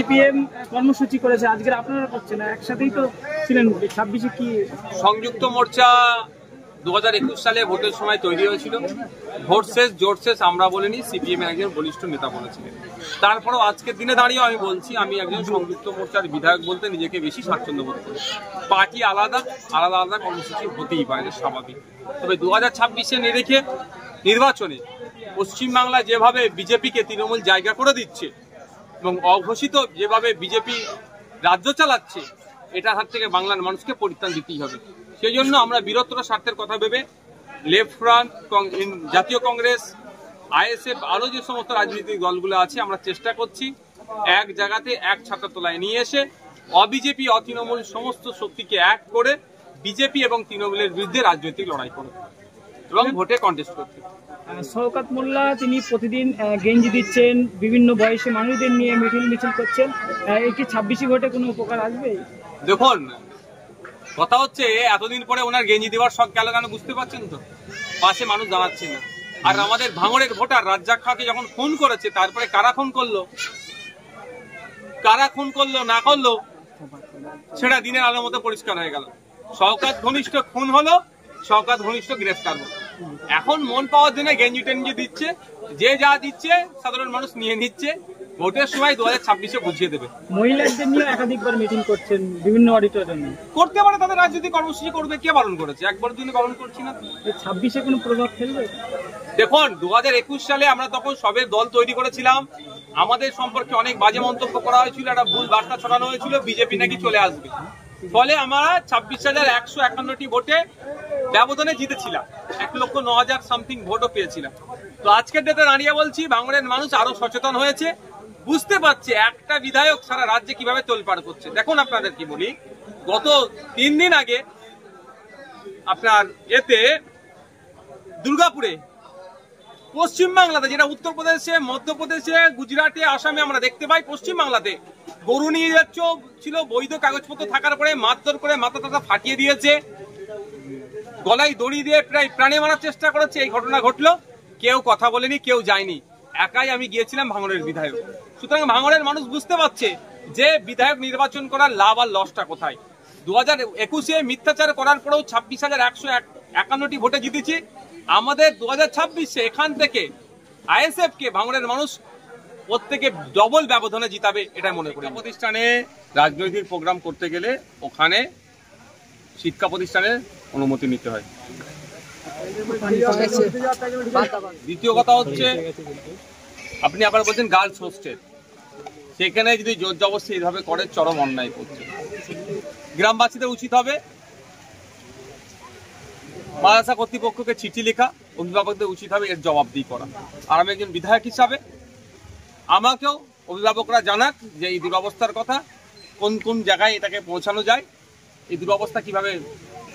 CPM কর্মসূচি করেছে, আজকে আপনারা করছেন না, একসাথেই তো ছিলেন। 26-এ কি সংযুক্ত মোর্চা 2021 সালে ভোটের সময় তৈরি হয়েছিল। ভোট শেষ জোট শেষ আমরা বলিনি, সিপিএম এর একজন বলিষ্ঠ নেতা বলেছিলেন। তারপরেও আজকের দিনে দাঁড়িয়েও আমি বলছি, আমি একজন সংযুক্ত মোর্চার বিধায়ক বলতে নিজেকে বেশি স্বাচ্ছন্দ্য বোধ করি। পার্টি আলাদা আলাদা আলাদা কর্মসূচি হতেই পারে, স্বাভাবিক। তবে 2026-এ নিরিখে নির্বাচনে পশ্চিমবাংলায় যেভাবে বিজেপিকে তৃণমূল জায়গা করে দিচ্ছে এবং অঘোষিত যেভাবে বিজেপি রাজ্য চালাচ্ছে, এটার হাত থেকে বাংলার মানুষকে পরিত্রাণ দিতেই হবে। সেই জন্য আমরা বৃহত্তর স্বার্থের কথা ভেবে লেফট ফ্রন্ট, জাতীয় কংগ্রেস, আইএসএফ, আরো যে সমস্ত রাজনৈতিক দলগুলো আছে, আমরা চেষ্টা করছি এক জায়গাতে এক ছাতার তলায় নিয়ে এসে অবিজেপি অতৃণমূল সমস্ত শক্তিকে এক করে বিজেপি এবং তৃণমূলের বিরুদ্ধে রাজনৈতিক লড়াই করে এবং ভোটে কন্টেস্ট করতে। শওকত মোল্লা তিনি প্রতিদিন গেঞ্জি দিচ্ছেন, বিভিন্ন বয়সী মানুষদের নিয়ে মিছিল করছেন, এই কি 26 ভোটে কোনো উপকার আসবে? দেখুন, কথা হচ্ছে এতদিন পরে ওনার গেঞ্জি দেওয়ার শখ গেল কেন বুঝতে পারছেন তো? পাশে মানুষ দাঁড়াচ্ছে না। আর আমাদের ভাঙড়ের ভোটার রাজ্জাক খাঁকে যখন খুন করেছে, তারপরে কারা খুন করলো না করলো সেটা দিনের আলোর মতো পরিষ্কার হয়ে গেল। শওকত ঘনিষ্ঠ খুন হলো, শওকত ঘনিষ্ঠ গ্রেফতার হলো। এখন মন পাওয়ার জন্য গেঞ্জি টেঞ্জি দিচ্ছে, যে যা দিচ্ছে সাধারণ মানুষ নিয়ে নিচ্ছে। ভোটের সময় 2026-এ বুঝিয়ে দেবে। মহিলাদের নিয়ে একাধিকবার মিটিং করছেন বিভিন্ন অডিটোরিয়ামে, করতে পারে, তাদের রাজনৈতিক কর্মসূচি করবে, কে বারণ করেছে? একবার দিনে বারণ করছি না। 26-এ কোনো প্রভাব ফেলবে? দেখুন, 2021 সালে আমরা তখন সবে দল তৈরি করেছিলাম, আমাদের সম্পর্কে অনেক বাজে মন্তব্য করা হয়েছিল, একটা ভুল বার্তা ছড়ানো হয়েছিল বিজেপি নাকি চলে আসবে। ফলে আমরা 26,151টি ভোটে ব্যবধানে জিতেছিলাম, 1,09,000 সামথিং ভোটও পেয়েছিলাম। তো আজকের ডেটে দাঁড়িয়ে বলছি, ভাঙড়ের মানুষ আরো সচেতন হয়েছে, বুঝতে পারছে একটা বিধায়ক সারা রাজ্যে কিভাবে তোলপাড় করছে। দেখুন, আপনাদের কি বলি, গত 3 দিন আগে আপনার দুর্গাপুরে, পশ্চিমবাংলাতে, যেটা উত্তরপ্রদেশে, মধ্যপ্রদেশে, গুজরাটে, আসামে আমরা দেখতে পাই, পশ্চিমবাংলাতে গরু নিয়ে যাচ্ছ ছিল, বৈধ কাগজপত্র থাকার পরে মারধর করে মাথা টাথা ফাটিয়ে দিয়েছে, গলায় দড়ি দিয়ে প্রায় প্রাণে মারার চেষ্টা করেছে। এই ঘটনা ঘটলো, কেউ কথা বলেনি, কেউ যায়নি, একাই আমি গিয়েছিলাম ভাঙড়ের বিধায়ক। সুতরাং ভাঙড়ের মানুষ বুঝতে পারছে যে বিধায়ক নির্বাচন করার লাভ আর লসটা কোথায়। 2021-এ মিথ্যাচার করার পরেও 26,151টি ভোটে জিতেছি। আমাদের 2026-এ এখান থেকে আইএসএফ কে ভাঙড়ের মানুষ প্রত্যেকে ডবল ব্যবধানে জিতাবে, এটা মনে করি। প্রতিষ্ঠানে রাজনৈতিক প্রোগ্রাম করতে গেলে ওখানে শিক্ষা প্রতিষ্ঠানের অনুমতি নিতে হয়। দ্বিতীয় কথা হচ্ছে, আপনি আবার বলছেন গার্লস হোস্টেল, সেখানে যদি জোর জবরদস্তি এইভাবে করে, চরম অন্যায় করছে। গ্রামবাসীদের উচিত হবে মাদ্রাসা কর্তৃপক্ষকে চিঠি লেখা, অভিভাবকদের উচিত হবে এর জবাবদিহি করা। আর আমি একজন বিধায়ক হিসাবে আমাকেও অভিভাবকরা জানাক যে এই দুরবস্থার কথা, কোন কোন জায়গায় এটাকে পৌঁছানো যায়, এই দুরবস্থা কিভাবে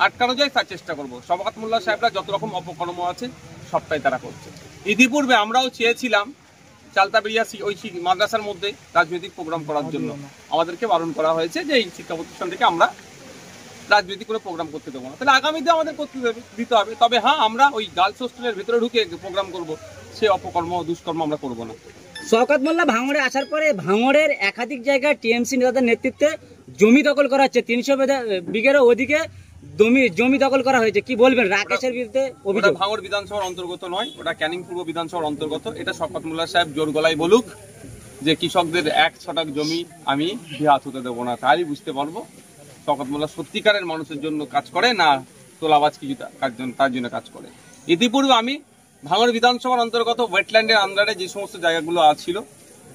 আটকানো যায় তার চেষ্টা করবো। শওকত মোল্লা সাহেবরা যত রকম অপকর্ম আছে সবটাই তারা করছে। ইতিপূর্বে আমরাও চেয়েছিলাম চালতাবেড়িয়া ওই মাদ্রাসার মধ্যে রাজনৈতিক প্রোগ্রাম করার জন্য, আমাদেরকে বারণ করা হয়েছে যে এই শিক্ষা প্রতিষ্ঠান থেকে আমরা রাজনৈতিক কোনো প্রোগ্রাম করতে দেবো না। তাহলে আগামীতে আমাদের করতে দিতে হবে। তবে হ্যাঁ, আমরা ওই গার্লস হোস্টেলের ভেতরে ঢুকে প্রোগ্রাম করব, সে অপকর্ম দুষ্কর্ম আমরা করবো না। শওকত মোল্লা ভাঙড়ে আসার পরে ভাঙড়ের একাধিক জায়গায় টিএমসি নেতাদের নেতৃত্বে জমি দখল করা হচ্ছে, 300 বিঘেরও ওদিকে জমি দখল করা হয়েছে, কি বলবেন? রাকেশের বিরুদ্ধে অভিযোগ। ভাঙড় বিধানসভার অন্তর্গত নয়, ওটা ক্যানিং পূর্ব বিধানসভার অন্তর্গত। এটা শওকত মোল্লা সাহেব জোর গলায় বলুক যে কৃষকদের 1 ছটাক জমি আমি হাত হতে দেবো না, তাহলেই বুঝতে পারবো শওকত মোল্লা সত্যিকারের মানুষের জন্য কাজ করে না তোলাবাজ কিছু তার জন্য কাজ করে। ইতিপূর্বে আমি ভাঙড় বিধানসভার অন্তর্গত ওয়েটল্যান্ডের আন্ডারে যে সমস্ত জায়গাগুলো ছিল,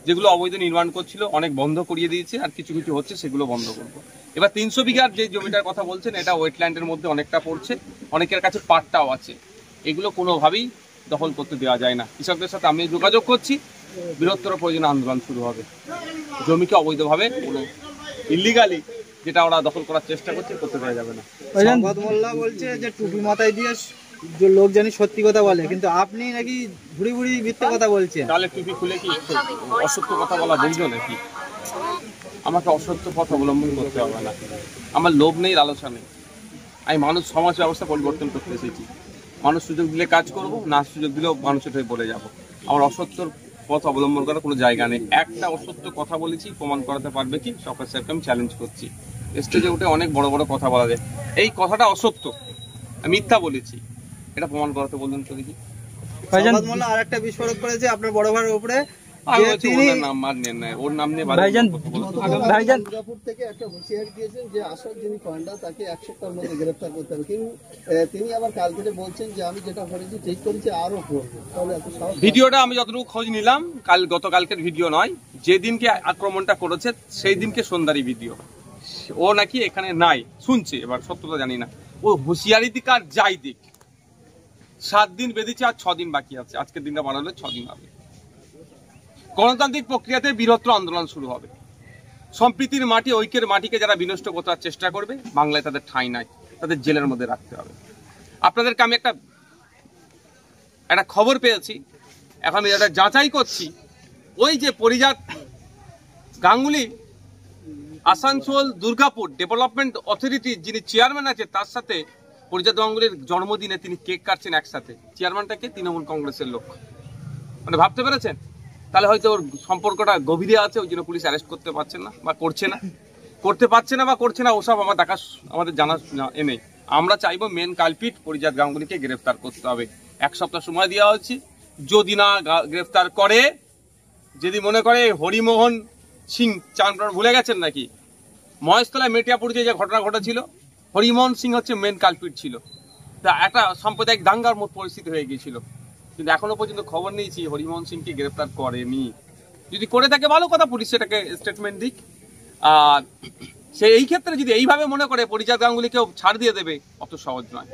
যেগুলো অবৈধ নির্মাণ করছিল, অনেক বন্ধ করিয়ে দিয়েছে, আর কিছু কিছু হচ্ছে, সেগুলো বন্ধ করবো। এবার 300 বিঘার যে জমিটার কথা বলছেন, এটা ওয়েটল্যান্ডের মধ্যে অনেকটা পড়ছে, অনেকের কাছে পাটটাও আছে, এগুলো কোনোভাবেই দখল করতে দেওয়া যায় না। কৃষকদের সাথে আমি যোগাযোগ করছি, বৃহত্তর প্রয়োজনে আন্দোলন শুরু হবে। জমিকে অবৈধভাবে কোনো ইলিগালি যেটা ওরা দখল করার চেষ্টা করছে, করতে দেওয়া যাবে না। শওকত মোল্লা বলছে যে টুপি মাথায় দিয়ে লোক জানি সত্যি কথা বলে, কিন্তু আপনি নাকি ভুড়ি ভুড়ি মিথ্যে কথা বলছেন। তাহলে টুপি খুলে কি অসত্য কথা বলা বুঝলো নাকি? আমাকে অসত্য পথ অবলম্বন করতে হবে না। আমার লোভ নেই, লালসা নেই। আমি মানুষ সমাজ ব্যবস্থা পরিবর্তন করতে এসেছি। মানুষ সুযোগ দিলে কাজ করব, না সুযোগ দিলেও মানুষের হয়ে বলে যাব। আমার অসত্যর পথ অবলম্বন করার কোনো জায়গা নেই। একটা অসত্য কথা বলেছি, প্রমাণ করাতে পারবে কি? সরকার স্যারকে আমি চ্যালেঞ্জ করছি। স্টেজে উঠে অনেক বড় বড় কথা বলা যায়, এই কথাটা অসত্য, আমি মিথ্যা বলেছি, এটা প্রমাণ করাতে বলুন তো দেখি। সাংবাদ মোল্লা আরেকটা বিস্ফোরক করেছে আপনার বড় ভাইয়ের উপরে। আমি বলছি ওনার নাম আর নেন না, ওর নাম নিয়ে ভাইজান, ভাইজান দুর্গাপুর থেকে একটা হুঁশিয়ারি দিয়েছেন যে আসল যিনি কয়েনটা তাকে 1 সপ্তাহের মধ্যে গ্রেফতার করতে হবে, কিন্তু তিনি আবার কাল থেকে বলছেন যে আমি যেটা করেছি ঠিক করেছি, আরো করবো। তাহলে এত সাহস? ভিডিওটা আমি যতটুকু খোঁজ নিলাম, গতকালকের ভিডিও নয়, যেদিনকে আক্রমণটা করেছে সেই দিনকে সন্ধ্যারই ভিডিও। ও নাকি এখানে নাই শুনছে, এবার সত্যতা জানি না। ও হুঁশিয়ারি দিক আর যাই দিক, 7 দিন বেঁধেছে আর 6 দিন বাকি আছে, আজকের দিনটা বাড়ালে 6 দিন হবে। গণতান্ত্রিক প্রক্রিয়াতে বৃহত্তর আন্দোলন শুরু হবে। সম্প্রীতির মাটি, ঐক্যের মাটিকে যারা বিনষ্ট করার চেষ্টা করবে, বাংলায় তাদের ঠাঁই নাই, তাদের জেলের মধ্যে রাখতে হবে। আপনাদেরকে আমি একটা খবর পেয়েছি, এখন আমি এটা যাচাই করছি। ওই যে পরিজাত গাঙ্গুলি আসানসোল দুর্গাপুর ডেভেলপমেন্ট অথরিটির যিনি চেয়ারম্যান আছে, তার সাথে পরিজাত গাঙ্গুলির জন্মদিনে তিনি কেক কাটছেন একসাথে। চেয়ারম্যানটাকে তৃণমূল কংগ্রেসের লোক, মানে ভাবতে পেরেছেন? তাহলে হয়তো ওর সম্পর্কটা গভীরে আছে, ওই জন্য পুলিশ অ্যারেস্ট করতে পারছে না বা করছে না, ওসব আমাদের জানা এ নেই। আমরা চাইবো মেন কালপিট পরিজাত গাঙ্গুলিকে গ্রেফতার করতে হবে। 1 সপ্তাহ সময় দেওয়া হচ্ছে, যদি না গ্রেফতার করে, যদি মনে করে হরিমোহন সিং, ভুলে গেছেন নাকি মহেশতলায় মেটিয়াপুর যে ঘটনা ঘটেছিল, হরিমোহন সিং হচ্ছে মেন কালপিট ছিল। তা একটা সাম্প্রদায়িক দাঙ্গার মতো পরিস্থিতি হয়ে গিয়েছিল, কিন্তু এখনো পর্যন্ত খবর নিয়েছি হরিমোহন সিংকে গ্রেফতার করেনি। যদি করে থাকে ভালো কথা, পুলিশ সেটাকে স্টেটমেন্ট দিক। আর সে এই ক্ষেত্রে যদি এইভাবে মনে করে পরিজাত গাঙ্গুলিকেও ছাড় দিয়ে দেবে, অত সহজ নয়।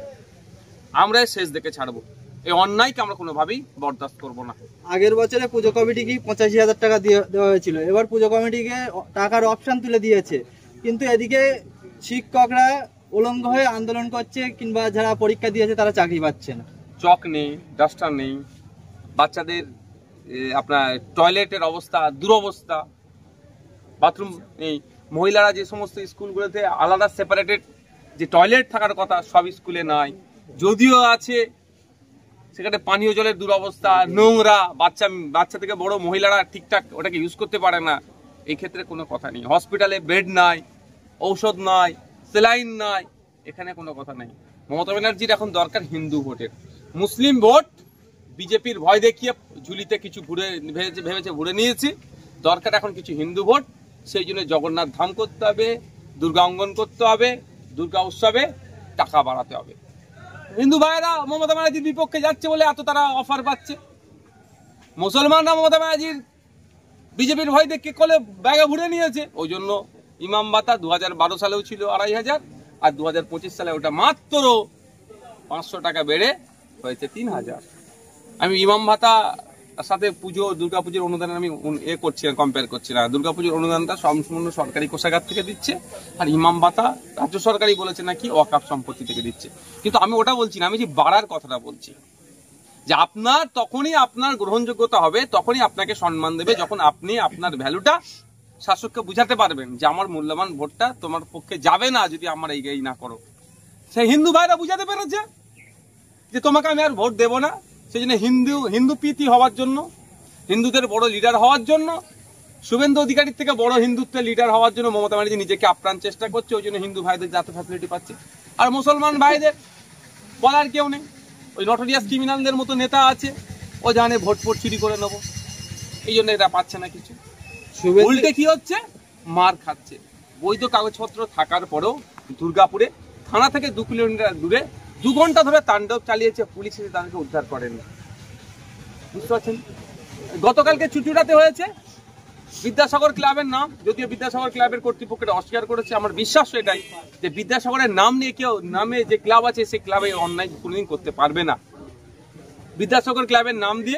আমরা শেষ দেখে ছাড়বো, এই অন্যায়কে আমরা কোনোভাবেই বরদাস্ত করবো না। আগের বছরে পুজো কমিটিকে 85,000 টাকা দেওয়া হয়েছিল, এবার পুজো কমিটিকে টাকার অপশন তুলে দিয়েছে, কিন্তু এদিকে শিক্ষকরা উলঙ্গ হয়ে আন্দোলন করছে, কিংবা যারা পরীক্ষা দিয়েছে তারা চাকরি পাচ্ছে না। চক নেই, ডাস্টার নেই, বাচ্চাদের আপনার টয়লেটের অবস্থা দুরবস্থা, বাথরুম নেই। মহিলারা যে সমস্ত স্কুলগুলোতে আলাদা সেপারেটেড যে টয়লেট থাকার কথা, সব স্কুলে নাই, যদিও আছে সেখানে পানীয় জলের দুরবস্থা, নোংরা, বাচ্চা থেকে বড় মহিলারা ঠিকঠাক ওটাকে ইউজ করতে পারে না। এই ক্ষেত্রে কোনো কথা নেই। হসপিটালে বেড নাই, ঔষধ নাই, সেলাইন নাই, এখানে কোনো কথা নেই। মমতা ব্যানার্জির এখন দরকার হিন্দু ভোটের। মুসলিম ভোট বিজেপির ভয় দেখিয়ে ঝুলিতে কিছু ভেবেছে ঘুরে নিয়েছি, দরকার এখন কিছু হিন্দু ভোট। সেই জন্য জগন্নাথ ধাম করতে হবে, দুর্গা অঙ্গন করতে হবে, দুর্গা উৎসবে টাকা বাড়াতে হবে। হিন্দু ভাইয়েরা মমতা ব্যানার্জির বিপক্ষে যাচ্ছে বলে এত তারা অফার পাচ্ছে। মুসলমানরা মমতা ব্যানার্জির বিজেপির ভয় দেখে কলে ব্যাগে ভরে নিয়েছে, ওই জন্য ইমাম ভাতা 2012 সালেও ছিল 2,500, আর 2025 সালে ওটা মাত্র 500 টাকা বেড়ে হয়েছে 3,000। আমি ইমাম ভাতা সাথে দুর্গাপুজোর অনুদান আমি করছি না, কম্পেয়ার করছি না। দুর্গাপুজোর অনুদানটা সম্পূর্ণ সরকারি কোষাগার থেকে দিচ্ছে, আর ইমাম ভাতা রাজ্য সরকারই বলেছে নাকি ওয়াকফ সম্পত্তি থেকে দিচ্ছে। কিন্তু আমি ওটা বলছি না, আমি যে বাড়ার কথাটা বলছি, যে আপনার তখনই আপনার গ্রহণযোগ্যতা হবে, তখনই আপনাকে সম্মান দেবে, যখন আপনি আপনার ভ্যালুটা শাসককে বুঝাতে পারবেন যে আমার মূল্যবান ভোটটা তোমার পক্ষে যাবে না যদি আমার এই না করো। সেই হিন্দু ভাইরা বুঝাতে পেরেছে যে তোমাকে আমি আর ভোট দেবো না। সেই জন্য হিন্দু প্রীতি হওয়ার জন্য, হিন্দুদের বড় লিডার হওয়ার জন্য, শুভেন্দু অধিকারীর থেকে বড় হিন্দুত্বের লিডার হওয়ার জন্য মমতা ব্যানার্জি নিজেকে আপ্রাণ চেষ্টা করছে। ওই জন্য হিন্দু ভাইদের যাতে ফ্যাসিলিটি পাচ্ছে, আর মুসলমান ভাইদের বলার কেউ নেই। ওই নটোরিয়াস ক্রিমিনালদের মতো নেতা আছে, ও জানে ভোট চুরি করে নেবো, এই জন্য এটা পাচ্ছে না কিছু। উল্টে কি হচ্ছে, মার খাচ্ছে। বৈধ কাগজপত্র থাকার পরেও দুর্গাপুরে থানা থেকে 2 কিলোমিটার দূরে 2 ঘন্টা ধরে তাণ্ডব চালিয়েছে পুলিশ, এসে তাদেরকে উদ্ধার করেনি। বুঝতে পারছেন? গতকালকে চুচুড়াতে হয়েছে বিদ্যাসাগর ক্লাবের নাম, যদিও বিদ্যাসাগর ক্লাবের কর্তৃপক্ষটা অস্বীকার করেছে। আমার বিশ্বাস এটাই যে বিদ্যাসাগরের নাম নিয়ে কেউ, নামে যে ক্লাব আছে সেই ক্লাবে অন্যায় কোনোদিন করতে পারবে না। বিদ্যাসাগর ক্লাবের নাম দিয়ে